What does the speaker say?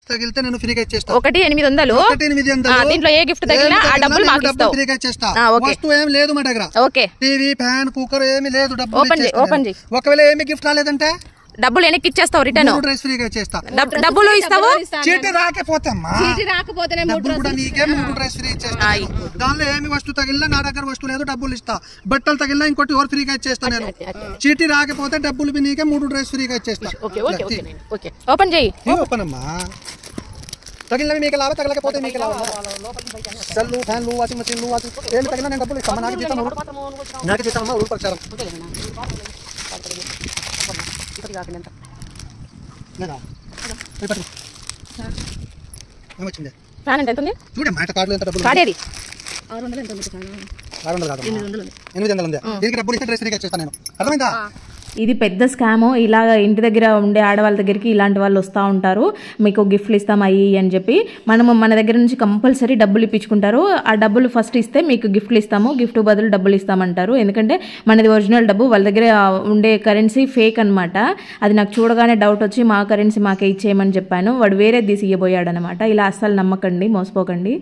తగిలితే నేను ఫ్రీగా ఇచ్చేస్తా. 1,800. దీంట్లో ఏ గిఫ్ట్ తగిలినా ఆ డబ్బులు మాకు ఇస్తావు. ఫ్రీగా ఇచ్చేస్తా. వస్తువు ఏం లేదు మా దగ్గర. ఓకే. టీవీ, ఫ్యాన్, కుక్కర్ ఏమీ లేదు. డబ్బులు ఓపెన్ చేయి. ఒకవేళ ఏమి గిఫ్ట్ రాలేదంటే డబ్బులు వెనక్కి ఇచ్చేస్తావు. రిటర్న్ డ్రెస్ ఫ్రీగా ఇచ్చేస్తా. డబ్బులు ఇస్తావు. చీటీ రాకపోతే నీకే 3 డ్రెస్ ఫ్రీ ఇచ్చేస్తా. దానిలో ఏమి వస్తువు తగిలినా నా దగ్గర వస్తువు లేదు, డబ్బులు ఇస్తా. బట్టలు తగిలినా ఇంకోటి ఎవరు ఫ్రీగా ఇచ్చేస్తా నేను. చీటీ రాకపోతే డబ్బులు నీకే 3 డ్రెస్ ఫ్రీగా ఇచ్చేస్తా. ఓపెన్ చేయి. ఓపెన్ అమ్మా. తగిలినవి మీకు లాభం, తగలకపోతే మీకు లాభం. సెల్లు, ఫ్యాన్లు, వాషింగ్ మెషిన్లు, ఏమి తగిలినా నేను డబ్బులు ఇస్తాను. నాకు జీతం ఊరు ప్రచారం చూడే మాట కార్డు ఎంత డబ్బులు. 800 ఉంది. దీనికి డబ్బులు ఇస్తే డ్రెస్ ఫ్రీగా ఇచ్చేస్తాను నేను. అర్థమైందా? ఇది పెద్ద స్కామ్. ఇలాగ ఇంటి దగ్గర ఉండే ఆడవాళ్ళ దగ్గరికి ఇలాంటి వాళ్ళు వస్తూ ఉంటారు. మీకు గిఫ్ట్లు ఇస్తాం అయ్యి అని చెప్పి మన దగ్గర నుంచి కంపల్సరీ డబ్బులు ఇప్పించుకుంటారు. ఆ డబ్బులు ఫస్ట్ ఇస్తే మీకు గిఫ్ట్లు ఇస్తాము, గిఫ్ట్ బదులు డబ్బులు ఇస్తామంటారు. ఎందుకంటే మనది ఒరిజినల్ డబ్బు, వాళ్ళ దగ్గర ఉండే కరెన్సీ ఫేక్ అనమాట. అది నాకు చూడగానే డౌట్ వచ్చి మా కరెన్సీ మాకే ఇచ్చేయమని చెప్పాను. వాడు వేరే తీసి ఇవ్వబోయాడు అనమాట. ఇలా అస్సలు నమ్మకండి, మోసపోకండి.